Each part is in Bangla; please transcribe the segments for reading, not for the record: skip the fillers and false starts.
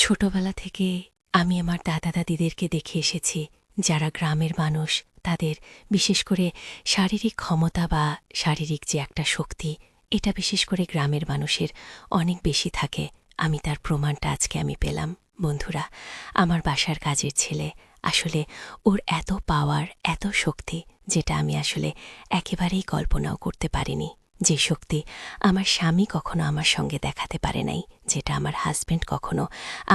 ছোটবেলা থেকে আমি আমার দাদা দাদিদেরকে দেখে এসেছি যারা গ্রামের মানুষ তাদের বিশেষ করে শারীরিক ক্ষমতা বা শারীরিক যে একটা শক্তি এটা বিশেষ করে গ্রামের মানুষের অনেক বেশি থাকে। আমি তার প্রমাণটা আজকে আমি পেলাম। বন্ধুরা, আমার বাসার কাজের ছেলে আসলে ওর এত পাওয়ার, এত শক্তি যেটা আমি আসলে একেবারেই কল্পনাও করতে পারিনি। যে শক্তি আমার স্বামী কখনো আমার সঙ্গে দেখাতে পারে নাই, যেটা আমার হাজব্যান্ড কখনো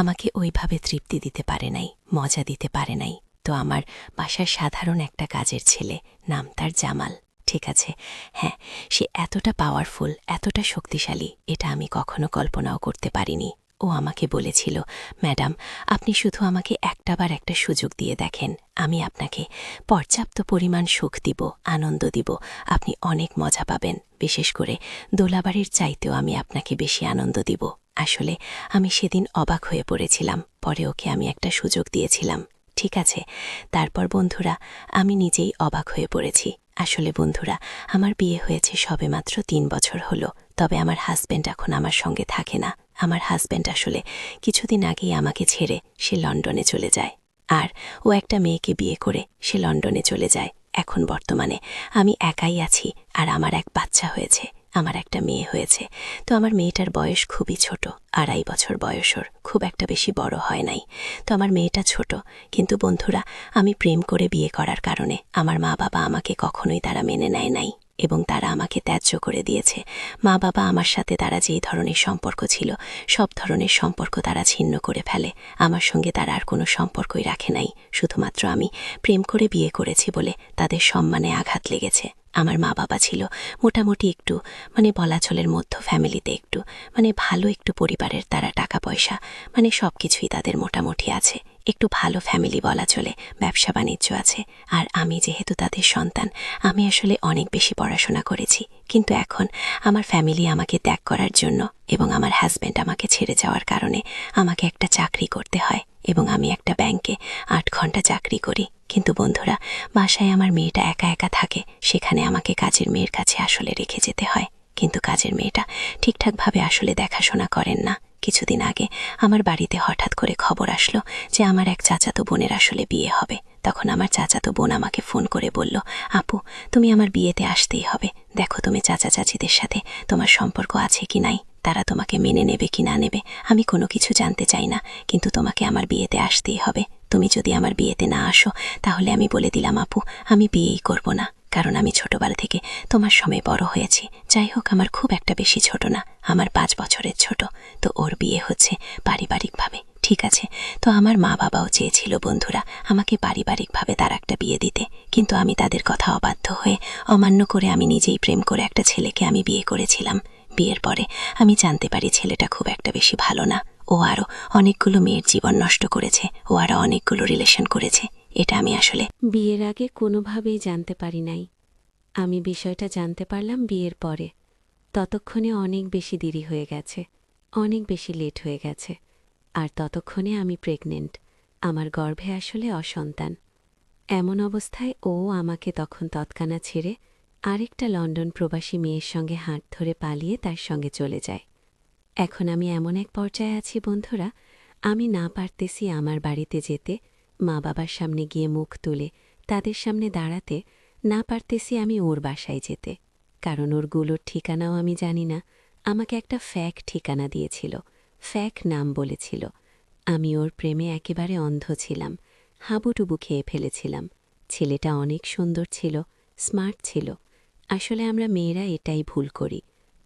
আমাকে ওইভাবে তৃপ্তি দিতে পারে নাই, মজা দিতে পারে নাই। তো আমার বাসার সাধারণ একটা কাজের ছেলে, নাম তার জামাল, ঠিক আছে? হ্যাঁ, সে এতটা পাওয়ারফুল, এতটা শক্তিশালী এটা আমি কখনো কল্পনাও করতে পারিনি। ও আমাকে বলেছিল, ম্যাডাম, আপনি শুধু আমাকে একটাবার একটা সুযোগ দিয়ে দেখেন, আমি আপনাকে পর্যাপ্ত পরিমাণ সুখ দিব, আনন্দ দিব, আপনি অনেক মজা পাবেন, বিশেষ করে দোলাবাড়ির চাইতেও আমি আপনাকে বেশি আনন্দ দিব। আসলে আমি সেদিন অবাক হয়ে পড়েছিলাম। পরে ওকে আমি একটা সুযোগ দিয়েছিলাম, ঠিক আছে? তারপর বন্ধুরা, আমি নিজেই অবাক হয়ে পড়েছি। আসলে বন্ধুরা, আমার বিয়ে হয়েছে সবেমাত্র ৩ বছর হলো, তবে আমার হাজব্যান্ড এখন আমার সঙ্গে থাকে না। আমার হাজব্যান্ড আসলে কিছুদিন আগেই আমাকে ছেড়ে সে লন্ডনে চলে যায়। আর ও একটা মেয়েকে বিয়ে করে সে লন্ডনে চলে যায়। এখন বর্তমানে আমি একাই আছি, আর আমার এক বাচ্চা হয়েছে, আমার একটা মেয়ে হয়েছে। তো আমার মেয়েটার বয়স খুবই ছোট, ২.৫ বছর বয়স ওর, খুব একটা বেশি বড় হয় নাই। তো আমার মেয়েটা ছোট, কিন্তু বন্ধুরা, আমি প্রেম করে বিয়ে করার কারণে আমার মা বাবা আমাকে কখনোই তারা মেনে নেয় নাই এবং তারা আমাকে ত্যায্য করে দিয়েছে। মা বাবা আমার সাথে তারা যেই ধরনের সম্পর্ক ছিল সব ধরনের সম্পর্ক তারা ছিন্ন করে ফেলে। আমার সঙ্গে তারা আর কোনো সম্পর্কই রাখে নাই। শুধুমাত্র আমি প্রেম করে বিয়ে করেছি বলে তাদের সম্মানে আঘাত লেগেছে। আমার মা বাবা ছিল মোটামুটি একটু বলাচলের মধ্য ফ্যামিলিতে, একটু ভালো একটু পরিবারের, তারা টাকা পয়সা সব কিছুই তাদের মোটামুটি আছে, একটু ভালো ফ্যামিলি বলা চলে, ব্যবসা বাণিজ্য আছে। আর আমি যেহেতু তাদের সন্তান, আমি আসলে অনেক বেশি পড়াশোনা করেছি, কিন্তু এখন আমার ফ্যামিলি আমাকে ত্যাগ করার জন্য এবং আমার হাজব্যান্ড আমাকে ছেড়ে যাওয়ার কারণে আমাকে একটা চাকরি করতে হয় এবং আমি একটা ব্যাংকে ৮ ঘন্টা চাকরি করি। কিন্তু বন্ধুরা, বাসায় আমার মেয়েটা একা একা থাকে, সেখানে আমাকে কাজের মেয়ের কাছে আসলে রেখে যেতে হয়। কিন্তু কাজের মেয়েটা ঠিকঠাকভাবে আসলে দেখাশোনা করেন না। কিছুদিন আগে আমার বাড়িতে হঠাৎ করে খবর আসলো যে আমার এক চাচাতো বোনের আসলে বিয়ে হবে। তখন আমার চাচাতো বোন আমাকে ফোন করে বলল, আপু, তুমি আমার বিয়েতে আসতেই হবে। দেখো তুমি চাচা চাচিদের সাথে তোমার সম্পর্ক আছে কি নাই, তারা তোমাকে মেনে নেবে কি না নেবে আমি কোনো কিছু জানতে চাই না, কিন্তু তোমাকে আমার বিয়েতে আসতেই হবে। তুমি যদি আমার বিয়েতে না আসো তাহলে আমি বলে দিলাম, আপু, আমি বিয়েই করব না, কারণ আমি ছোটবেলা থেকে তোমার সময় বড় হয়েছি। যাই হোক, আমার খুব একটা বেশি ছোট না, আমার ৫ বছরের ছোট। তো ওর বিয়ে হচ্ছে পারিবারিকভাবে, ঠিক আছে? তো আমার মা বাবাও চেয়েছিল বন্ধুরা আমাকে পারিবারিকভাবে তার একটা বিয়ে দিতে, কিন্তু আমি তাদের কথা অবাধ্য হয়ে, অমান্য করে আমি নিজেই প্রেম করে একটা ছেলেকে আমি বিয়ে করেছিলাম। বিয়ের পরে আমি জানতে পারি ছেলেটা খুব একটা বেশি ভালো না। ও আরও অনেকগুলো মেয়ের জীবন নষ্ট করেছে, ও আরও অনেকগুলো রিলেশন করেছে। এটা আমি আসলে বিয়ের আগে কোনোভাবেই জানতে পারি নাই। আমি বিষয়টা জানতে পারলাম বিয়ের পরে। ততক্ষণে অনেক বেশি দেরি হয়ে গেছে, অনেক বেশি লেট হয়ে গেছে। আর ততক্ষণে আমি প্রেগনেন্ট, আমার গর্ভে আসলে অসন্তান। এমন অবস্থায় ও আমাকে তখন তৎক্ষণাৎ ছেড়ে আরেকটা লন্ডন প্রবাসী মেয়ের সঙ্গে হাত ধরে পালিয়ে তার সঙ্গে চলে যায়। এখন আমি এমন এক পর্যায়ে আছি বন্ধুরা, আমি না পারতেছি আমার বাড়িতে যেতে, মা বাবার সামনে গিয়ে মুখ তুলে তাদের সামনে দাঁড়াতে, না পারতেছি আমি ওর বাসায় যেতে, কারণ ওরগুলোর ঠিকানাও আমি জানি না। আমাকে একটা ফ্যাক ঠিকানা দিয়েছিল, ফ্যাক নাম বলেছিল। আমি ওর প্রেমে একেবারে অন্ধ ছিলাম, হাবুডুবু খেয়ে ফেলেছিলাম। ছেলেটা অনেক সুন্দর ছিল, স্মার্ট ছিল। আসলে আমরা মেয়েরা এটাই ভুল করি,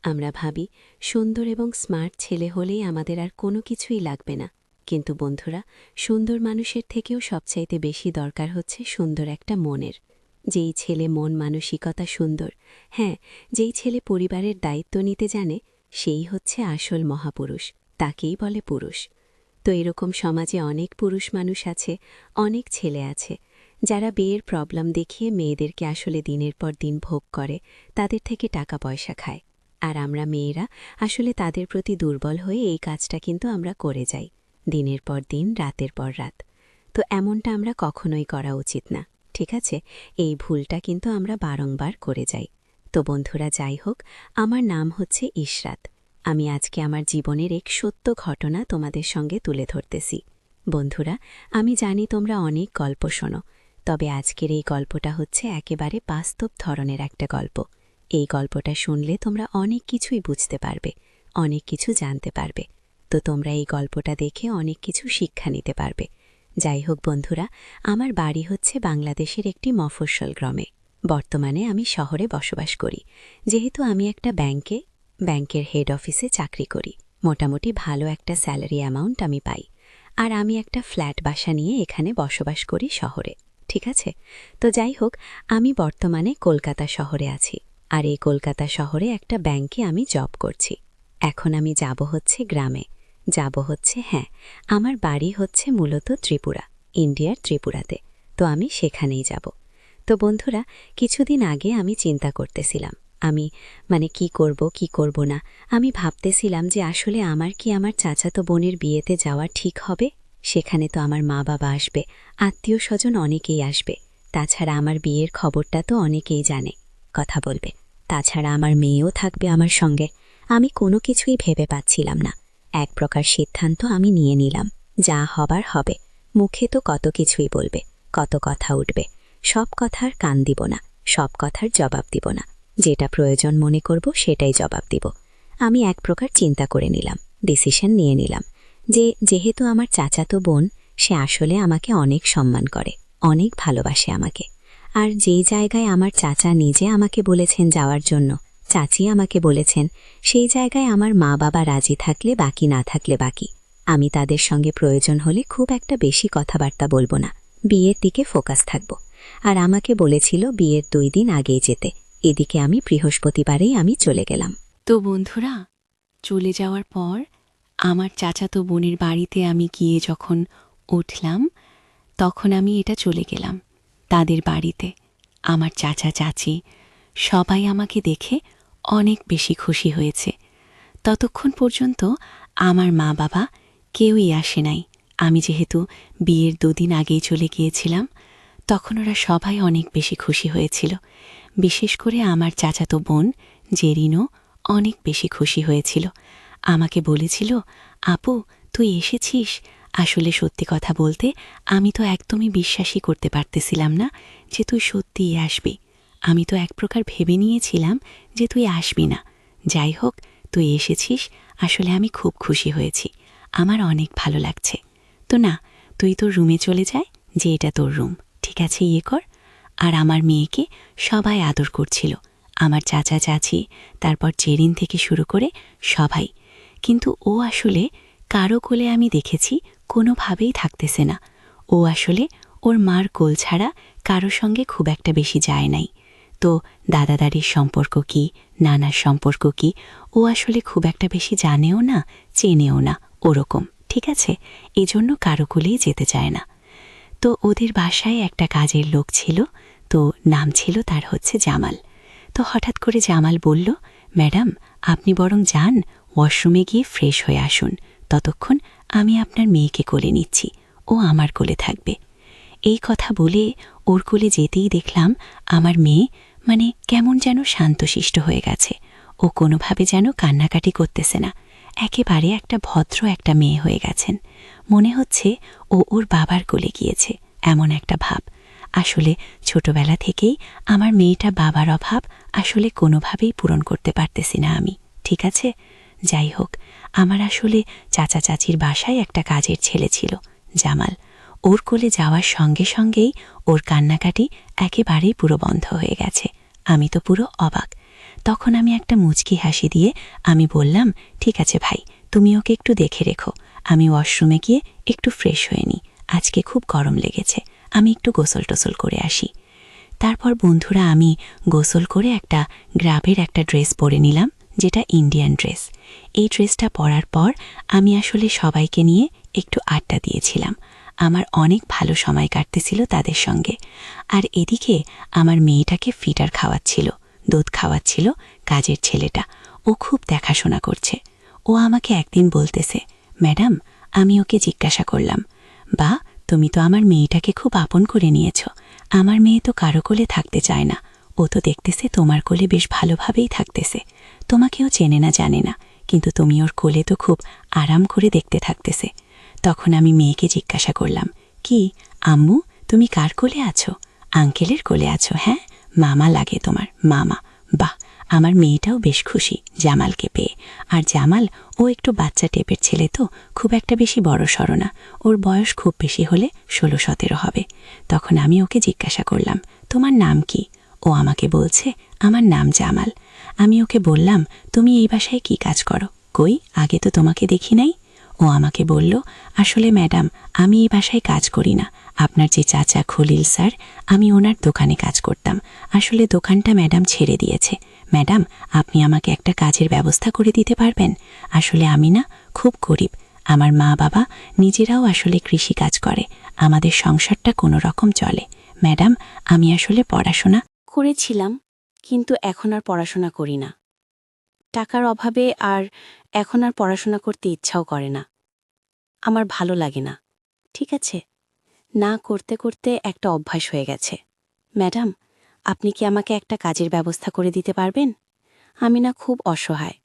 আমরা ভাবি সুন্দর এবং স্মার্ট ছেলে হলেই আমাদের আর কোনো কিছুই লাগবে না। কিন্তু বন্ধুরা, সুন্দর মানুষের থেকেও সবচাইতে বেশি দরকার হচ্ছে সুন্দর একটা মনের। যেই ছেলে মন মানসিকতা সুন্দর, হ্যাঁ, যেই ছেলে পরিবারের দায়িত্ব নিতে জানে, সেই হচ্ছে আসল মহাপুরুষ, তাকেই বলে পুরুষ। তো এরকম সমাজে অনেক পুরুষ মানুষ আছে, অনেক ছেলে আছে, যারা বিয়ের প্রবলেম দেখিয়ে মেয়েদেরকে আসলে দিনের পর দিন ভোগ করে, তাদের থেকে টাকা পয়সা খায়। আর আমরা মেয়েরা আসলে তাদের প্রতি দুর্বল হয়ে এই কাজটা কিন্তু আমরা করে যাই, দিনের পর দিন, রাতের পর রাত। তো এমনটা আমরা কখনোই করা উচিত না, ঠিক আছে? এই ভুলটা কিন্তু আমরা বারংবার করে যাই। তো বন্ধুরা, যাই হোক, আমার নাম হচ্ছে ইশরাত। আমি আজকে আমার জীবনের এক সত্য ঘটনা তোমাদের সঙ্গে তুলে ধরতেছি। বন্ধুরা, আমি জানি তোমরা অনেক গল্প শোনো, তবে আজকের এই গল্পটা হচ্ছে একেবারে বাস্তব ধরনের একটা গল্প। এই গল্পটা শুনলে তোমরা অনেক কিছুই বুঝতে পারবে, অনেক কিছু জানতে পারবে। তো তোমরা এই গল্পটা দেখে অনেক কিছু শিক্ষা নিতে পারবে। যাই হোক বন্ধুরা, আমার বাড়ি হচ্ছে বাংলাদেশের একটি মফস্বল গ্রামে। বর্তমানে আমি শহরে বসবাস করি। যেহেতু আমি একটা ব্যাংকের হেড অফিসে চাকরি করি, মোটামুটি ভালো একটা স্যালারি অ্যামাউন্ট আমি পাই। আর আমি একটা ফ্ল্যাট বাসা নিয়ে এখানে বসবাস করি শহরে। ঠিক আছে? তো যাই হোক, আমি বর্তমানে কলকাতা শহরে আছি। আর এই কলকাতা শহরে একটা ব্যাংকে আমি জব করছি। এখন আমি যাব হচ্ছে গ্রামে। আমার বাড়ি হচ্ছে মূলত ত্রিপুরা, ইন্ডিয়ার ত্রিপুরাতে। তো আমি সেখানেই যাব। তো বন্ধুরা, কিছুদিন আগে আমি চিন্তা করতেছিলাম, আমি কি করব না। আমি ভাবতেছিলাম যে আসলে আমার কি আমার চাচাতো বোনের বিয়েতে যাওয়া ঠিক হবে? সেখানে তো আমার মা বাবা আসবে, আত্মীয় স্বজন অনেকেই আসবে। তাছাড়া আমার বিয়ের খবরটা তো অনেকেই জানে, কথা বলবে। তাছাড়া আমার মেয়েও থাকবে আমার সঙ্গে। আমি কোনো কিছুই ভেবে পাচ্ছিলাম না। এক প্রকার সিদ্ধান্ত আমি নিয়ে নিলাম, যা হবার হবে। মুখে তো কত কিছুই বলবে, কত কথা উঠবে। সব কথার কান দিব না, সব কথার জবাব দিব না। যেটা প্রয়োজন মনে করব সেটাই জবাব দিব। আমি এক প্রকার চিন্তা করে নিলাম, ডিসিশন নিয়ে নিলাম যে যেহেতু আমার চাচাতো বোন, সে আসলে আমাকে অনেক সম্মান করে, অনেক ভালোবাসে আমাকে। আর যেই জায়গায় আমার চাচা নিজে আমাকে বলেছেন যাওয়ার জন্য, চাচি আমাকে বলেছেন, সেই জায়গায় আমার মা বাবা রাজি থাকলে বাকি, না থাকলে বাকি। আমি তাদের সঙ্গে প্রয়োজন হলে খুব একটা বেশি কথাবার্তা বলবো না, বিয়ের দিকে ফোকাস থাকব। আর আমাকে বলেছিল বিয়ের 2 দিন আগেই যেতে। এদিকে আমি বৃহস্পতিবারেই আমি চলে গেলাম। তো বন্ধুরা, চলে যাওয়ার পর আমার চাচাতো বোনের বাড়িতে আমি গিয়ে যখন উঠলাম, তখন আমি এটা চলে গেলাম তাদের বাড়িতে। আমার চাচা চাচি সবাই আমাকে দেখে অনেক বেশি খুশি হয়েছে। ততক্ষণ পর্যন্ত আমার মা বাবা কেউই আসে নাই। আমি যেহেতু বিয়ের 2 দিন আগেই চলে গিয়েছিলাম, তখন ওরা সবাই অনেক বেশি খুশি হয়েছিল। বিশেষ করে আমার চাচাতো বোন জেরিনও অনেক বেশি খুশি হয়েছিল। আমাকে বলেছিল, আপু তুই এসেছিস। আসলে সত্যি কথা বলতে আমি তো একদমই বিশ্বাসই করতে পারতেছিলাম না যে তুই সত্যিই আসবি। আমি তো এক প্রকার ভেবে নিয়েছিলাম যে তুই আসবি না। যাই হোক, তুই এসেছিস, আসলে আমি খুব খুশি হয়েছি। আমার অনেক ভালো লাগছে। তো না, তুই তোর রুমে চলে যায়, যে এটা তোর রুম, ঠিক আছে, ইয়ে কর। আর আমার মেয়েকে সবাই আদর করছিল, আমার চাচা চাচি, তারপর জেরিন থেকে শুরু করে সবাই। কিন্তু ও আসলে কারো কোলে আমি দেখেছি কোনোভাবেই থাকতেছে না। ও আসলে ওর মার কোল ছাড়া কারো সঙ্গে খুব একটা বেশি যায় নাই। তো দাদা দাদির সম্পর্ক কি, নানার সম্পর্ক কি, ও আসলে খুব একটা বেশি জানেও না, চেনেও না ওরকম, ঠিক আছে? এজন্য কারো কোলেই যেতে চায় না। তো ওদের বাসায় একটা কাজের লোক ছিল, তো নাম ছিল তার হচ্ছে জামাল। তো হঠাৎ করে জামাল বলল, ম্যাডাম আপনি বরং যান, ওয়াশরুমে গিয়ে ফ্রেশ হয়ে আসুন, ততক্ষণ আমি আপনার মেয়েকে কোলে নিচ্ছি, ও আমার কোলে থাকবে। এই কথা বলে ওর কোলে যেতেই দেখলাম আমার মেয়ে কেমন যেন শান্তশিষ্ট হয়ে গেছে। ও কোনোভাবে যেন কান্নাকাটি করতেছে না, একেবারে একটা ভদ্র একটা মেয়ে হয়ে গেছেন। মনে হচ্ছে ও ওর বাবার কোলে গিয়েছে, এমন একটা ভাব। আসলে ছোটবেলা থেকেই আমার মেয়েটা বাবার অভাব আসলে কোনোভাবেই পূরণ করতে পারতেছি না আমি, ঠিক আছে? যাই হোক, আমার আসলে চাচা চাচির বাসায় একটা কাজের ছেলে ছিল জামাল। ওর কোলে যাওয়ার সঙ্গে সঙ্গেই ওর কান্নাকাটি একেবারেই পুরো বন্ধ হয়ে গেছে। আমি তো পুরো অবাক। তখন আমি একটা মুচকি হাসি দিয়ে আমি বললাম, ঠিক আছে ভাই, তুমি ওকে একটু দেখে রেখো, আমি ওয়াশরুমে গিয়ে একটু ফ্রেশ হয়ে নিই, আজকে খুব গরম লেগেছে, আমি একটু গোসল টোসল করে আসি। তারপর বন্ধুরা আমি গোসল করে একটা গ্রামের একটা ড্রেস পরে নিলাম, যেটা ইন্ডিয়ান ড্রেস। এই ড্রেসটা পরার পর আমি আসলে সবাইকে নিয়ে একটু আড্ডা দিয়েছিলাম। আমার অনেক ভালো সময় কাটতেছিল তাদের সঙ্গে। আর এদিকে আমার মেয়েটাকে ফিডার খাওয়াচ্ছিল, দুধ খাওয়াচ্ছিল কাজের ছেলেটা। ও খুব দেখাশোনা করছে। ও আমাকে একদিন বলতেছে, ম্যাডাম আমি ওকে জিজ্ঞাসা করলাম, বা তুমি তো আমার মেয়েটাকে খুব আপন করে নিয়েছ, আমার মেয়ে তো কারো কোলে থাকতে চায় না, ও তো দেখতেছে তোমার কোলে বেশ ভালোভাবেই থাকতেছে, তোমাকেও চেনে না জানে না, কিন্তু তুমি ওর কোলে তো খুব আরাম করে দেখতে থাকতেছে। তখন আমি মেয়েকে জিজ্ঞাসা করলাম, কি আম্মু, তুমি কার কোলে আছো? আঙ্কেলের কোলে আছো? হ্যাঁ, মামা লাগে তোমার, মামা। বাহ, আমার মেয়েটাও বেশ খুশি জামালকে পেয়ে। আর জামাল ও একটু বাচ্চা টেপের ছেলে তো, খুব একটা বেশি বড় সড়ো না, ওর বয়স খুব বেশি হলে 16-17 হবে। তখন আমি ওকে জিজ্ঞাসা করলাম, তোমার নাম কি? ও আমাকে বলছে, আমার নাম জামাল। আমি ওকে বললাম, তুমি এই বাসায় কি কাজ করো? কই, আগে তো তোমাকে দেখি নাই। ও আমাকে বলল, আসলে ম্যাডাম, আমি এই বাসায় কাজ করি না। আপনার যে চাচা খলিল স্যার, আমি ওনার দোকানে কাজ করতাম। আসলে দোকানটা ম্যাডাম ছেড়ে দিয়েছে। ম্যাডাম, আপনি আমাকে একটা কাজের ব্যবস্থা করে দিতে পারবেন? আসলে আমি না খুব গরিব, আমার মা বাবা নিজেরাও আসলে কৃষি কাজ করে, আমাদের সংসারটা কোনো রকম চলে। ম্যাডাম, আমি আসলে পড়াশোনা করেছিলাম, কিন্তু এখন আর পড়াশোনা করি না। টাকার অভাবে আর এখন আর পড়াশোনা করতে ইচ্ছাও করে না। আমার ভালো লাগে না। ঠিক আছে, না করতে করতে একটা অভ্যাস হয়ে গেছে। ম্যাডাম, আপনি কি আমাকে একটা কাজের ব্যবস্থা করে দিতে পারবেন? আমি না খুব অসহায়।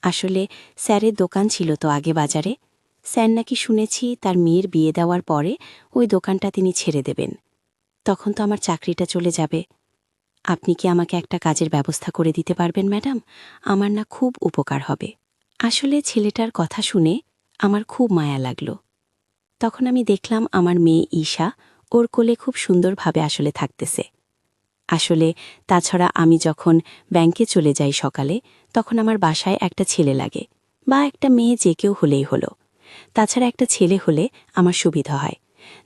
আসলে স্যারের দোকান ছিল তো আগে বাজারে। স্যার নাকি শুনেছি তার মেয়ের বিয়ে দেওয়ার পরে ওই দোকানটা তিনি ছেড়ে দেবেন। তখন তো আমার চাকরিটা চলে যাবে। আপনি কি আমাকে একটা কাজের ব্যবস্থা করে দিতে পারবেন ম্যাডাম? আমার না খুব উপকার হবে। আসলে ছেলেটার কথা শুনে আমার খুব মায়া লাগল। তখন আমি দেখলাম আমার মেয়ে ঈশা ওর কোলে খুব সুন্দরভাবে আসলে থাকতেছে। আসলে তাছাড়া আমি যখন ব্যাংকে চলে যাই সকালে, তখন আমার বাসায় একটা ছেলে লাগে, বা একটা মেয়ে যে কেউ হলেই হলো। তাছাড়া একটা ছেলে হলে আমার সুবিধা হয়,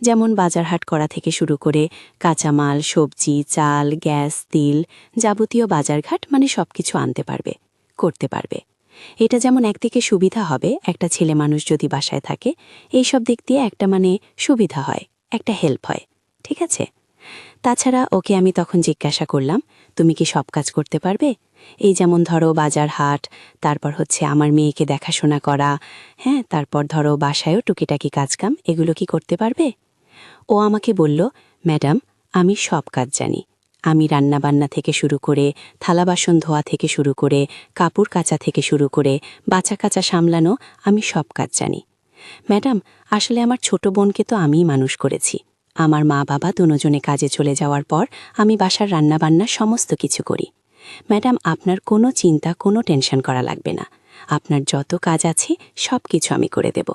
যেমন বাজারহাট করা থেকে শুরু করে কাঁচামাল, সবজি, চাল, গ্যাস, তিল, যাবতীয় বাজারঘাট মানে সবকিছু আনতে পারবে, করতে পারবে। এটা যেমন একদিকে সুবিধা হবে, একটা ছেলে মানুষ যদি বাসায় থাকে, এইসব দিক দিয়ে একটা মানে সুবিধা হয়, একটা হেল্প হয়। ঠিক আছে? তাছাড়া ওকে আমি তখন জিজ্ঞাসা করলাম, তুমি কি সব কাজ করতে পারবে? এই যেমন ধরো বাজার হাট, তারপর হচ্ছে আমার মেয়েকে দেখাশোনা করা, হ্যাঁ, তারপর ধরো বাসায়ও টুকিটাকি কাজকাম, এগুলো কি করতে পারবে? ও আমাকে বলল, ম্যাডাম, আমি সব কাজ জানি। আমি রান্নাবান্না থেকে শুরু করে, থালা বাসন ধোয়া থেকে শুরু করে, কাপড় কাচা থেকে শুরু করে, বাঁচা কাচা সামলানো, আমি সব কাজ জানি। ম্যাডাম, আসলে আমার ছোট বোনকে তো আমিই মানুষ করেছি। আমার মা বাবা দুজনে কাজে চলে যাওয়ার পর আমি বাসার রান্নাবান্না সমস্ত কিছু করি। ম্যাডাম, আপনার কোনো চিন্তা, কোনো টেনশন করা লাগবে না। আপনার যত কাজ আছে সব কিছু আমি করে দেব।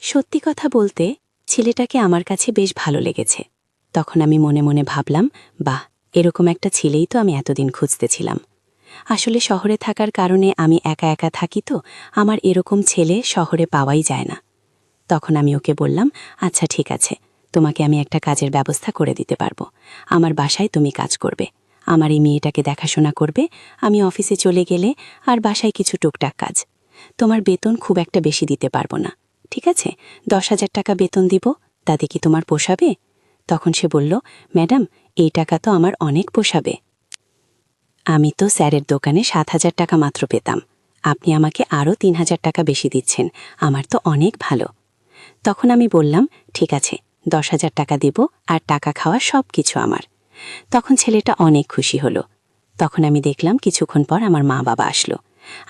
সত্যি কথা বলতে ছেলেটাকে আমার কাছে বেশ ভালো লেগেছে। তখন আমি মনে মনে ভাবলাম, বাহ, এরকম একটা ছেলেই তো আমি এতদিন খুঁজতেছিলাম। আসলে শহরে থাকার কারণে আমি একা একা থাকি তো, আমার এরকম ছেলে শহরে পাওয়াই যায় না। তখন আমি ওকে বললাম, আচ্ছা ঠিক আছে, তোমাকে আমি একটা কাজের ব্যবস্থা করে দিতে পারবো। আমার বাসায় তুমি কাজ করবে, আমার এই মেয়েটাকে দেখাশোনা করবে, আমি অফিসে চলে গেলে আর বাসায় কিছু টুকটাক কাজ। তোমার বেতন খুব একটা বেশি দিতে পারবো না, ঠিক আছে? 10,000 টাকা বেতন দিব, তাতে কি তোমার পোষাবে? তখন সে বলল, ম্যাডাম, এই টাকা তো আমার অনেক পোষাবে। আমি তো স্যারের দোকানে 7,000 টাকা মাত্র পেতাম, আপনি আমাকে আরও 3,000 টাকা বেশি দিচ্ছেন, আমার তো অনেক ভালো। তখন আমি বললাম, ঠিক আছে, 10,000 টাকা দেব, আর টাকা খাওয়া সব কিছু আমার। তখন ছেলেটা অনেক খুশি হলো। তখন আমি দেখলাম কিছুক্ষণ পর আমার মা বাবা আসলো।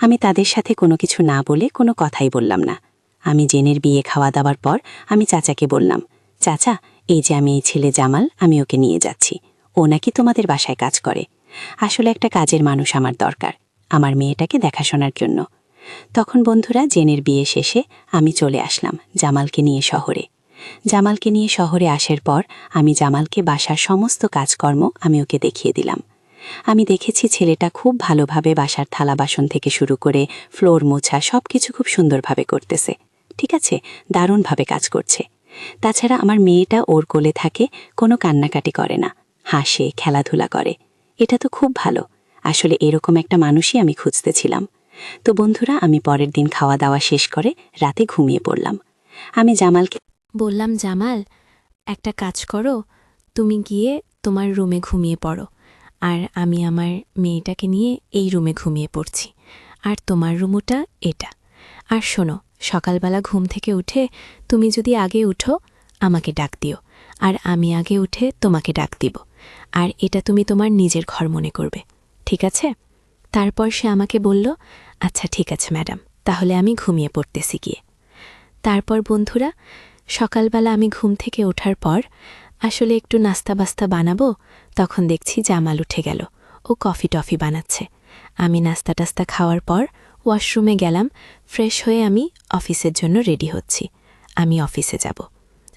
আমি তাদের সাথে কোনো কিছু না বলে কোনো কথাই বললাম না। আমি জেনের বিয়ে খাওয়া দাওয়ার পর আমি চাচাকে বললাম, চাচা, এই যে আমি এই ছেলে জামাল, আমি ওকে নিয়ে যাচ্ছি, ও নাকি তোমাদের বাসায় কাজ করে। আসলে একটা কাজের মানুষ আমার দরকার, আমার মেয়েটাকে দেখাশোনার জন্য। তখন বন্ধুরা, জেনের বিয়ে শেষে আমি চলে আসলাম জামালকে নিয়ে শহরে। জামালকে নিয়ে শহরে আসার পর আমি জামালকে বাসার সমস্ত কাজকর্ম আমি ওকে দেখিয়ে দিলাম। আমি দেখেছি ছেলেটা খুব ভালোভাবে বাসার থালা বাসন থেকে শুরু করে ফ্লোর মোছা সবকিছু খুব সুন্দরভাবে করতেছে। ঠিক আছে, দারুণভাবে কাজ করছে। তাছাড়া আমার মেয়েটা ওর কোলে থাকে, কোনো কান্নাকাটি করে না, হাসে, খেলাধুলা করে। এটা তো খুব ভালো। আসলে এরকম একটা মানুষই আমি খুঁজতেছিলাম। তো বন্ধুরা, আমি পরের দিন খাওয়া দাওয়া শেষ করে রাতে ঘুমিয়ে পড়লাম। আমি জামালকে বললাম, জামাল, একটা কাজ করো, তুমি গিয়ে তোমার রুমে ঘুমিয়ে পড়ো, আর আমি আমার মেয়েটাকে নিয়ে এই রুমে ঘুমিয়ে পড়ছি, আর তোমার রুমটা এটা। আর শোনো, সকালবেলা ঘুম থেকে উঠে তুমি যদি আগে উঠো আমাকে ডাক দিও, আর আমি আগে উঠে তোমাকে ডাক দিব, আর এটা তুমি তোমার নিজের ঘর মনে করবে, ঠিক আছে? তারপর সে আমাকে বলল, আচ্ছা ঠিক আছে ম্যাডাম, তাহলে আমি ঘুমিয়ে পড়তেছি গিয়ে। তারপর বন্ধুরা, সকালবেলা আমি ঘুম থেকে ওঠার পর আসলে একটু নাস্তা বাস্তা বানাবো, তখন দেখছি জামাল উঠে গেল, ও কফি টফি বানাচ্ছে। আমি নাস্তা টাস্তা খাওয়ার পর ওয়াশরুমে গেলাম, ফ্রেশ হয়ে আমি অফিসের জন্য রেডি হচ্ছি। আমি অফিসে যাব।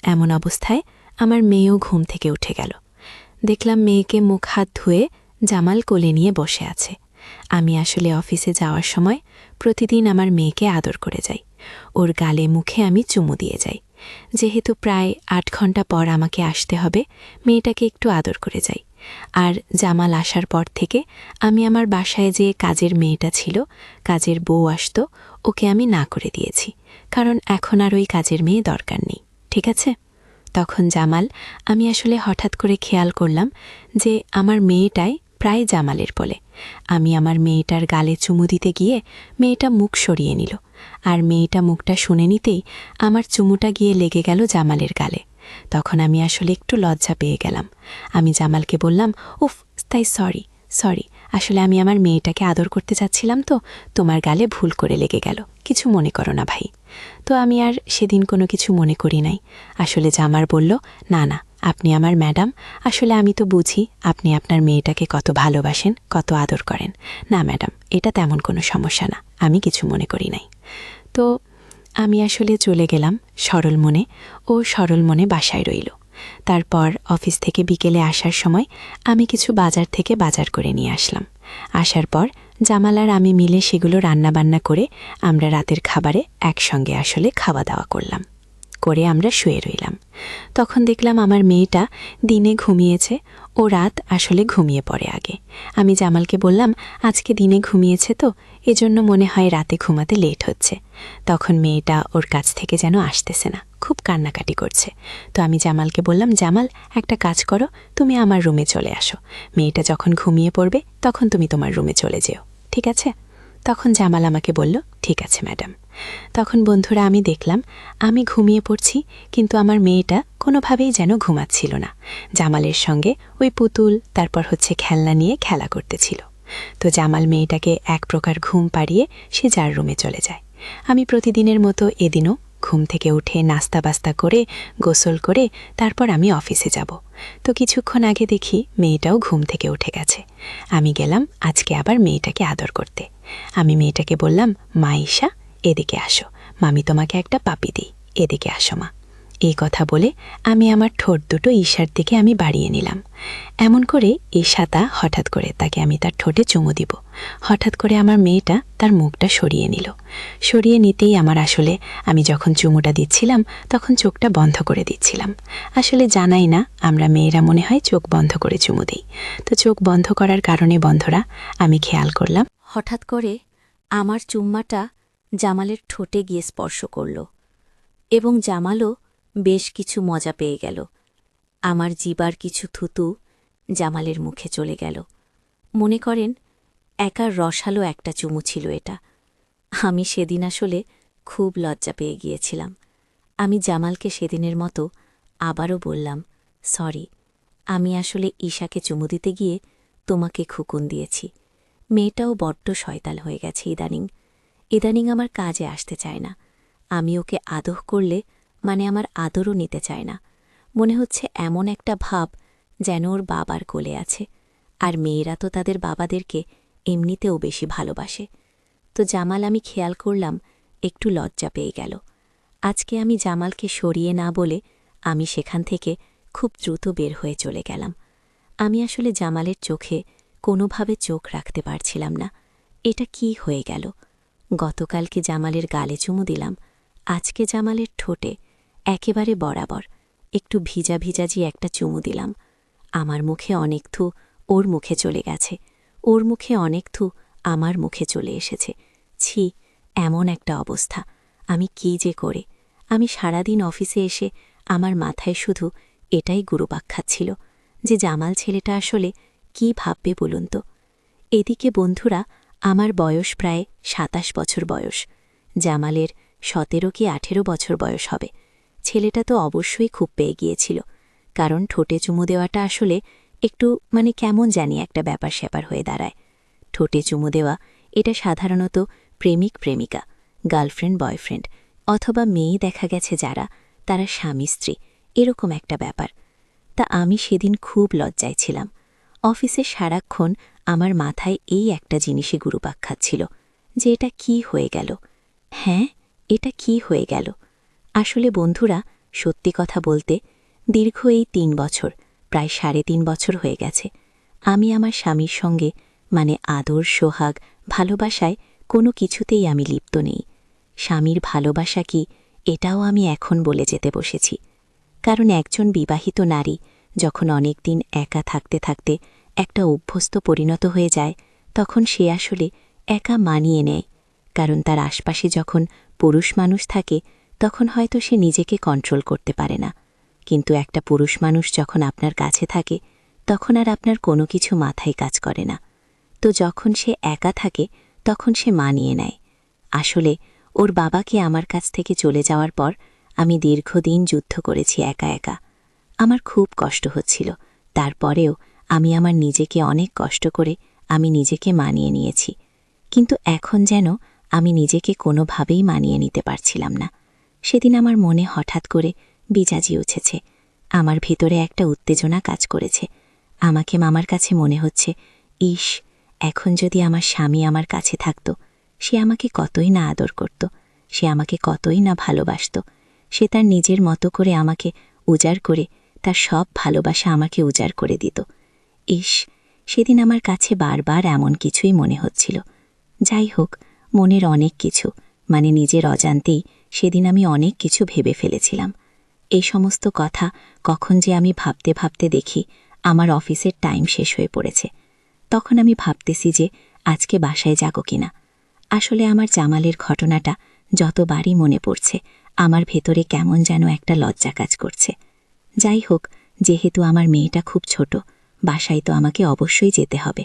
এমন অবস্থায় আমার মেয়েও ঘুম থেকে উঠে গেল। দেখলাম মেয়েকে মুখ হাত ধুয়ে জামাল কোলে নিয়ে বসে আছে। আমি আসলে অফিসে যাওয়ার সময় প্রতিদিন আমার মেয়েকে আদর করে যাই, ওর গালে মুখে আমি চুমু দিয়ে যাই। যেহেতু প্রায় ৮ ঘন্টা পর আমাকে আসতে হবে, মেয়েটাকে একটু আদর করে যাই। আর জামাল আসার পর থেকে আমি আমার বাসায় যে কাজের মেয়েটা ছিল, কাজের বউ আসতো, ওকে আমি না করে দিয়েছি, কারণ এখন আর ওই কাজের মেয়ে দরকার নেই। ঠিক আছে? তখন জামাল, আমি আসলে হঠাৎ করে খেয়াল করলাম যে আমার মেয়েটাই প্রায় জামালের বলে। আমি আমার মেয়েটার গালে চুমু দিতে গিয়ে মেয়েটা মুখ সরিয়ে নিল, আর মেয়েটা মুখটা শুনে নিতেই আমার চুমুটা গিয়ে লেগে গেল জামালের গালে। তখন আমি আসলে একটু লজ্জা পেয়ে গেলাম। আমি জামালকে বললাম, উফ, তাই সরি, আসলে আমি আমার মেয়েটাকে আদর করতে যাচ্ছিলাম, তো তোমার গালে ভুল করে লেগে গেল, কিছু মনে করো না ভাই। তো আমি আর সেদিন কোনো কিছু মনে করি নাই। আসলে জামাল বলল, না না, আপনি আমার ম্যাডাম, আসলে আমি তো বুঝি আপনি আপনার মেয়েটাকে কত ভালোবাসেন, কত আদর করেন। না ম্যাডাম, এটা তেমন কোনো সমস্যা না, আমি কিছু মনে করি নাই। তো আমি আসলে চলে গেলাম সরল মনে, ও সরল মনে বাসায় রইল। তারপর অফিস থেকে বিকেলে আসার সময় আমি কিছু বাজার থেকে বাজার করে নিয়ে আসলাম। আসার পর জামাল আর আমি মিলে সেগুলো রান্নাবান্না করে আমরা রাতের খাবারে একসঙ্গে আসলে খাওয়া দাওয়া করলাম, করে আমরা শুয়ে রইলাম। তখন দেখলাম আমার মেয়েটা দিনে ঘুমিয়েছে, ও রাত আসলে ঘুমিয়ে পড়ে আগে। আমি জামালকে বললাম, আজকে দিনে ঘুমিয়েছে তো, এজন্য মনে হয় রাতে ঘুমাতে লেট হচ্ছে। তখন মেয়েটা ওর কাছ থেকে যেন আসতেছে না, খুব কান্নাকাটি করছে। তো আমি জামালকে বললাম, জামাল, একটা কাজ করো, তুমি আমার রুমে চলে আসো, মেয়েটা যখন ঘুমিয়ে পড়বে তখন তুমি তোমার রুমে চলে যেও, ঠিক আছে? তখন জামাল আমাকে বলল, ঠিক আছে ম্যাডাম। তখন বন্ধুরা আমি দেখলাম আমি ঘুমিয়ে পড়ছি, কিন্তু আমার মেয়েটা কোনোভাবেই যেন ঘুমাচ্ছিল না। জামালের সঙ্গে ওই পুতুল, তারপর খেলনা নিয়ে খেলা করতেছিল। তো জামাল মেয়েটাকে এক প্রকার ঘুম পাড়িয়ে সে যার রুমে চলে যায়। আমি প্রতিদিনের মতো এদিনও ঘুম থেকে উঠে নাস্তা বাস্তা করে গোসল করে তারপর আমি অফিসে যাব। তো কিছুক্ষণ আগে দেখি মেয়েটাও ঘুম থেকে উঠে গেছে। আমি গেলাম আজকে আবার মেয়েটাকে আদর করতে। আমি মেয়েটাকে বললাম, মা ঈশা, এদিকে আসো, মামি তোমাকে একটা পাপি দিই, এদিকে আসো মা। এই কথা বলে আমি আমার ঠোঁট দুটো ঈশার দিকে আমি বাড়িয়ে নিলাম। এমন করে ঈশাটা হঠাৎ করে তাকে আমি তার ঠোঁটে চুমু দিব। হঠাৎ করে আমার মেয়েটা তার মুখটা সরিয়ে নিল। সরিয়ে নিতেই আমার আসলে আমি যখন চুমুটা দিচ্ছিলাম তখন চোখটা বন্ধ করে দিচ্ছিলাম। আসলে জানাই না, আমরা মেয়েরা মনে হয় চোখ বন্ধ করে চুমু দিই। তো চোখ বন্ধ করার কারণে বন্ধুরা আমি খেয়াল করলাম হঠাৎ করে আমার চুম্মাটা জামালের ঠোঁটে গিয়ে স্পর্শ করল, এবং জামালও বেশ কিছু মজা পেয়ে গেল। আমার জিবার কিছু থুতু জামালের মুখে চলে গেল। মনে করেন একার রসালো একটা চুমু ছিল এটা। আমি সেদিন আসলে খুব লজ্জা পেয়ে গিয়েছিলাম। আমি জামালকে সেদিনের মতো আবারও বললাম, সরি, আমি আসলে ঈশাকে চুমু দিতে গিয়ে তোমাকে খুকুন দিয়েছি। মেয়েটাও বড্ড শয়তান হয়ে গেছে ইদানিং আমার কাজে আসতে চায় না। আমি ওকে আদর করলে মানে আমার আদরও নিতে চায় না। মনে হচ্ছে এমন একটা ভাব যেন ওর বাবার কোলে আছে। আর মেয়েরা তো তাদের বাবাদেরকে এমনিতেও বেশি ভালোবাসে। তো জামাল, আমি খেয়াল করলাম একটু লজ্জা পেয়ে গেল। আজকে আমি জামালকে সরিয়ে না বলে আমি সেখান থেকে খুব দ্রুত বের হয়ে চলে গেলাম। আমি আসলে জামালের চোখে কোনোভাবে চোখ রাখতে পারছিলাম না। এটা কি হয়ে গেল? গতকালকে জামালের গালে চুমু দিলাম, আজকে জামালের ঠোঁটে একেবারে বরাবর একটু ভিজা ভিজাজি একটা চুমু দিলাম। আমার মুখে অনেক থু ওর মুখে চলে গেছে, ওর মুখে অনেক থু আমার মুখে চলে এসেছে। ছি, এমন একটা অবস্থা! আমি কি যে করে! আমি সারাদিন অফিসে এসে আমার মাথায় শুধু এটাই গুরুপাক খাচ্ছিল যে জামাল ছেলেটা আসলে কি ভাববে বলুন তো। এদিকে বন্ধুরা, আমার বয়স প্রায় ২৭ বছর বয়স, জামালের ১৭ কি ১৮ বছর বয়স হবে। ছেলেটা তো অবশ্যই খুব পেয়ে গিয়েছিল, কারণ ঠোঁটে চুমু দেওয়াটা আসলে একটু কেমন জানি একটা ব্যাপার স্যাপার হয়ে দাঁড়ায়। ঠোঁটে চুমু দেওয়া এটা সাধারণত প্রেমিক প্রেমিকা গার্লফ্রেন্ড বয়ফ্রেন্ড, অথবা মেয়ে দেখা গেছে যারা, তারা স্বামী স্ত্রী, এরকম একটা ব্যাপার। তা আমি সেদিন খুব লজ্জায় ছিলাম। অফিসে সারাক্ষণ আমার মাথায় এই একটা জিনিসই ঘুরপাক খাচ্ছিল যে এটা কি হয়ে গেল। হ্যাঁ, এটা কি হয়ে গেল। আসলে বন্ধুরা, সত্যি কথা বলতে, দীর্ঘ এই ৩ বছর, প্রায় ৩.৫ বছর হয়ে গেছে, আমি আমার স্বামীর সঙ্গে, মানে আদর, সোহাগ, ভালোবাসায় কোনো কিছুতেই আমি লিপ্ত নেই। স্বামীর ভালোবাসা কি, এটাও আমি এখন বলে যেতে বসেছি। কারণ একজন বিবাহিত নারী যখন অনেক দিন একা থাকতে থাকতে একটা অভ্যস্ত পরিণত হয়ে যায়, তখন সে আসলে একা মানিয়ে নেয়। কারণ তার আশপাশে যখন পুরুষ মানুষ থাকে, তখন হয়তো সে নিজেকে কন্ট্রোল করতে পারে না। কিন্তু একটা পুরুষ মানুষ যখন আপনার কাছে থাকে, তখন আর আপনার কোনো কিছু মাথায় কাজ করে না। তো যখন সে একা থাকে, তখন সে মানিয়ে নেয়। আসলে ওর বাবাকে আমার কাছ থেকে চলে যাওয়ার পর আমি দীর্ঘদিন যুদ্ধ করেছি একা একা। আমার খুব কষ্ট হচ্ছিল, তারপরেও আমি আমার নিজেকে অনেক কষ্ট করে আমি নিজেকে মানিয়ে নিয়েছি। কিন্তু এখন যেন আমি নিজেকে কোনোভাবেই মানিয়ে নিতে পারছিলাম না। সেদিন আমার মনে হঠাৎ করে বিজাজি উঠেছে। আমার ভিতরে একটা উত্তেজনা কাজ করেছে। আমাকে মামার কাছে মনে হচ্ছে, ইস, এখন যদি আমার স্বামী আমার কাছে থাকত, সে আমাকে কতই না আদর করত, সে আমাকে কতই না ভালোবাসত। সে তার নিজের মতো করে আমাকে উজাড় করে, তার সব ভালোবাসা আমাকে উজাড় করে দিত। ইস, সেদিন আমার কাছে বারবার এমন কিছুই মনে হচ্ছিল। যাই হোক, মনের অনেক কিছু, মানে নিজের অজান্তেই সেদিন আমি অনেক কিছু ভেবে ফেলেছিলাম। এই সমস্ত কথা কখন যে আমি ভাবতে ভাবতে দেখি আমার অফিসের টাইম শেষ হয়ে পড়েছে। তখন আমি ভাবতেছি যে আজকে বাসায় যাব কিনা। আসলে আমার জামালের ঘটনাটা যতবারই মনে পড়ছে, আমার ভেতরে কেমন যেন একটা লজ্জা কাজ করছে। যাই হোক, যেহেতু আমার মেয়েটা খুব ছোট, বাসায় তো আমাকে অবশ্যই যেতে হবে,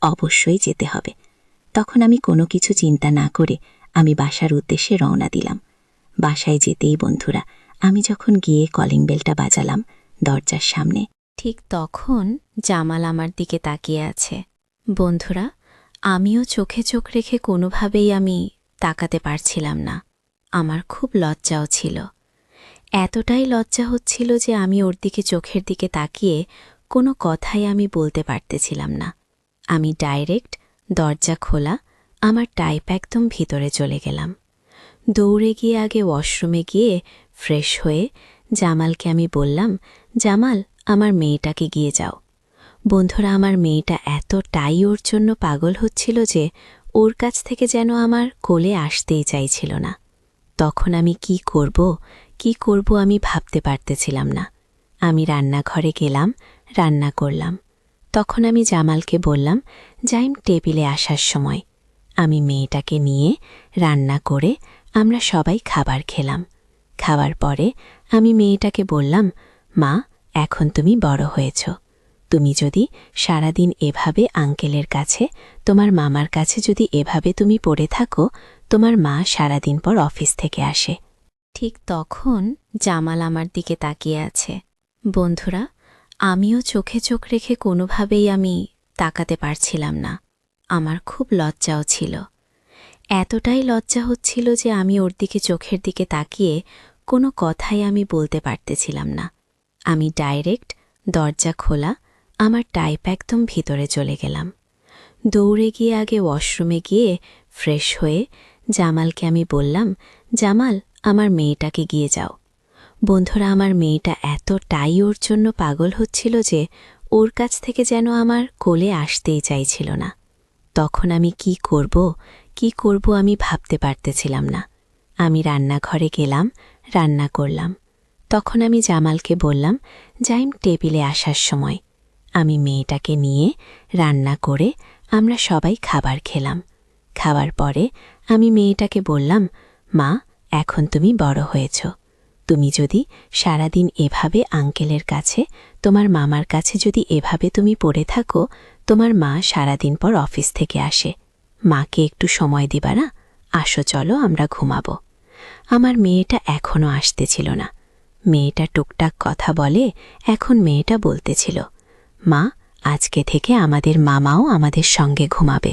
অবশ্যই যেতে হবে। তখন আমি কোনো কিছু চিন্তা না করে আমি বাসার উদ্দেশ্যে রওনা দিলাম। বাসায় যেতেই বন্ধুরা, আমি যখন গিয়ে কলিং বেলটা বাজালাম দরজার সামনে, ঠিক তখন জামাল আমার দিকে তাকিয়ে আছে। বন্ধুরা, আমিও চোখে চোখ রেখে কোনোভাবেই আমি তাকাতে পারছিলাম না। আমার খুব লজ্জাও ছিল। এতটাই লজ্জা হচ্ছিল যে আমি ওর দিকে চোখের দিকে তাকিয়ে কোনো কথাই আমি বলতে পারতেছিলাম না। আমি ডাইরেক্ট দরজা খোলা, আমার টাইপ একদম ভিতরে চলে গেলাম। দৌড়ে গিয়ে আগে ওয়াশরুমে গিয়ে ফ্রেশ হয়ে জামালকে আমি বললাম, জামাল, আমার মেয়েটাকে গিয়ে যাও। বন্ধুরা, আমার মেয়েটা এতটাই ওর জন্য পাগল হচ্ছিল যে ওর কাছ থেকে যেন আমার কোলে আসতেই চাইছিল না। তখন আমি কি করব আমি ভাবতে পারতেছিলাম না। আমি রান্নাঘরে গেলাম, রান্না করলাম। তখন আমি জামালকে বললাম, যাইম টেবিলে আসার সময়। আমি মেয়েটাকে নিয়ে রান্না করে আমরা সবাই খাবার খেলাম। খাওয়ার পরে আমি মেয়েটাকে বললাম, মা, এখন তুমি বড় হয়েছ। তুমি যদি সারাদিন এভাবে আঙ্কেলের কাছে, তোমার মামার কাছে যদি এভাবে তুমি পড়ে থাকো, তোমার মা সারাদিন পর অফিস থেকে আসে। ঠিক তখন জামাল আমার দিকে তাকিয়ে আছে। বন্ধুরা, আমিও চোখে চোখ রেখে কোনোভাবেই আমি তাকাতে পারছিলাম না। আমার খুব লজ্জাও ছিল। এতটাই লজ্জা হচ্ছিল যে আমি ওর দিকে চোখের দিকে তাকিয়ে কোনো কথাই আমি বলতে পারতেছিলাম না। আমি ডাইরেক্ট দরজা খোলা, আমার টাইপ একদম ভিতরে চলে গেলাম। দৌড়ে গিয়ে আগে ওয়াশরুমে গিয়ে ফ্রেশ হয়ে জামালকে আমি বললাম, জামাল, আমার মেয়েটাকে গিয়ে যাও। বন্ধুরা, আমার মেয়েটা এতটাই ওর জন্য পাগল হচ্ছিল যে ওর কাছ থেকে যেন আমার কোলে আসতেই চাইছিল না। তখন আমি কি করব আমি ভাবতে পারতেছিলাম না। আমি রান্নাঘরে গেলাম, রান্না করলাম। তখন আমি জামালকে বললাম, যাইম টেবিলে আসার সময়। আমি মেয়েটাকে নিয়ে রান্না করে আমরা সবাই খাবার খেলাম। খাওয়ার পরে আমি মেয়েটাকে বললাম, মা, এখন তুমি বড় হয়েছ। তুমি যদি সারাদিন এভাবে আঙ্কেলের কাছে, তোমার মামার কাছে যদি এভাবে তুমি পড়ে থাকো, তোমার মা সারাদিন পর অফিস থেকে আসে। মাকে একটু সময় দিবা না? আসো, চলো আমরা ঘুমাবো। আমার মেয়েটা এখনও আসতেছিল না। মেয়েটা টুকটাক কথা বলে, এখন মেয়েটা বলতেছিল, মা, আজকে থেকে আমাদের মামাও আমাদের সঙ্গে ঘুমাবে।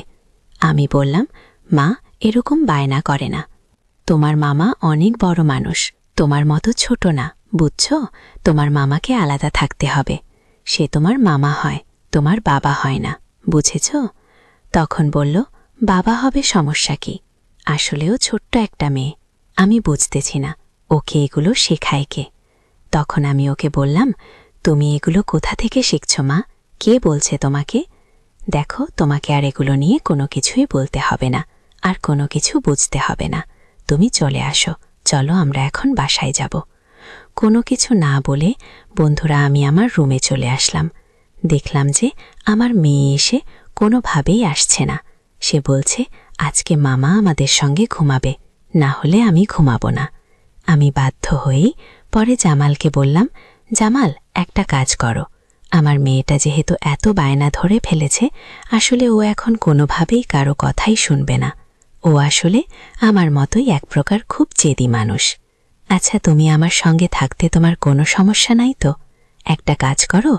আমি বললাম, মা, এরকম বায়না করে না। তোমার মামা অনেক বড় মানুষ, তোমার মতো ছোট না, বুঝছ? তোমার মামাকে আলাদা থাকতে হবে। সে তোমার মামা হয়, তোমার বাবা হয় না, বুঝেছ? তখন বলল, বাবা হবে সমস্যা কি? আসলেও ছোট্ট একটা মেয়ে, আমি বুঝতেছি না ওকে এগুলো শেখায় কে। তখন আমি ওকে বললাম, তুমি এগুলো কোথা থেকে শিখছ মা? কে বলছে তোমাকে? দেখো, তোমাকে আর এগুলো নিয়ে কোনো কিছুই বলতে হবে না, আর কোনো কিছু বুঝতে হবে না। তুমি চলে আসো, চলো আমরা এখন বাসায় যাব। কোনো কিছু না বলে বন্ধুরা আমি আমার রুমে চলে আসলাম। দেখলাম যে আমার মেয়ে এসে কোনোভাবেই আসছে না। সে বলছে, আজকে মামা আমাদের সঙ্গে ঘুমাবে, না হলে আমি ঘুমাবো না। আমি বাধ্য হয়েই পরে জামালকে বললাম, জামাল, একটা কাজ করো। আমার মেয়েটা যেহেতু এত বায়না ধরে ফেলেছে, আসলে ও এখন কোনোভাবেই কারো কথাই শুনবে না। ও আসলে আমার মতোই এক প্রকার খুব জেদি মানুষ। আচ্ছা, তুমি আমার সঙ্গে থাকতে তোমার কোনো সমস্যা নাই তো? একটা কাজ করো,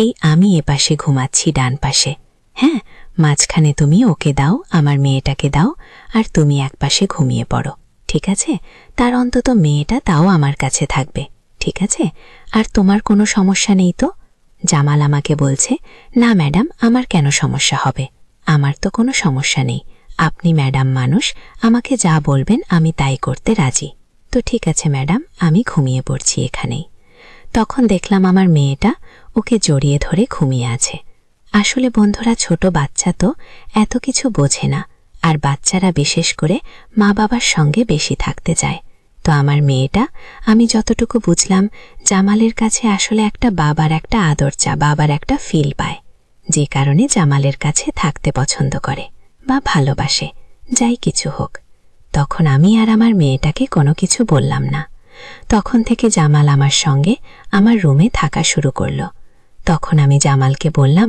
এই আমি এপাশে ঘুমাচ্ছি ডান পাশে, হ্যাঁ, মাঝখানে তুমি ওকে দাও, আমার মেয়েটাকে দাও, আর তুমি একপাশে ঘুমিয়ে পড়ো, ঠিক আছে? তার অন্তত মেয়েটা তাও আমার কাছে থাকবে, ঠিক আছে? আর তোমার কোনো সমস্যা নেই তো? জামাল আমাকে বলছে, না ম্যাডাম, আমার কেন সমস্যা হবে? আমার তো কোনো সমস্যা নেই, আপনি ম্যাডাম মানুষ, আমাকে যা বলবেন আমি তাই করতে রাজি। তো ঠিক আছে ম্যাডাম, আমি ঘুমিয়ে পড়ছি এখানেই। তখন দেখলাম আমার মেয়েটা ওকে জড়িয়ে ধরে ঘুমিয়ে আছে। আসলে বন্ধুরা, ছোট বাচ্চা তো এত কিছু বোঝে না, আর বাচ্চারা বিশেষ করে মা বাবার সঙ্গে বেশি থাকতে চায়। তো আমার মেয়েটা, আমি যতটুকু বুঝলাম, জামালের কাছে আসলে একটা বাবার একটা আদর চা, বাবার একটা ফিল পায়, যে কারণে জামালের কাছে থাকতে পছন্দ করে বা ভালোবাসে, যাই কিছু হোক। তখন আমি আর আমার মেয়েটাকে কোনো কিছু বললাম না। তখন থেকে জামাল আমার সঙ্গে আমার রুমে থাকা শুরু করলো। তখন আমি জামালকে বললাম,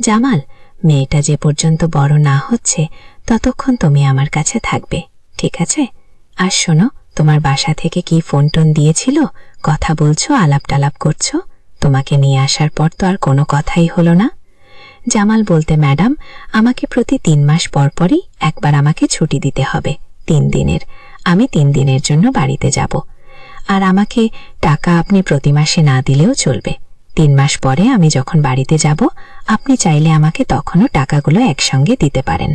জামাল, মেয়েটা যে পর্যন্ত বড় না হচ্ছে ততক্ষণ তুমি আমার কাছে থাকবে, ঠিক আছে? আর শোনো, তোমার বাসা থেকে কি ফোন টোন দিয়েছিল? কথা বলছো, আলাপ টালাপ করছো? তোমাকে নিয়ে আসার পর তো আর কোনো কথাই হলো না। জামাল বলতে, ম্যাডাম, আমাকে প্রতি 3 মাস পর পরই একবার আমাকে ছুটি দিতে হবে, 3 দিনের। আমি 3 দিনের জন্য বাড়িতে যাব। আর আমাকে টাকা আপনি প্রতি মাসে না দিলেও চলবে। 3 মাস পরে আমি যখন বাড়িতে যাব, আপনি চাইলে আমাকে তখনও টাকাগুলো একসঙ্গে দিতে পারেন।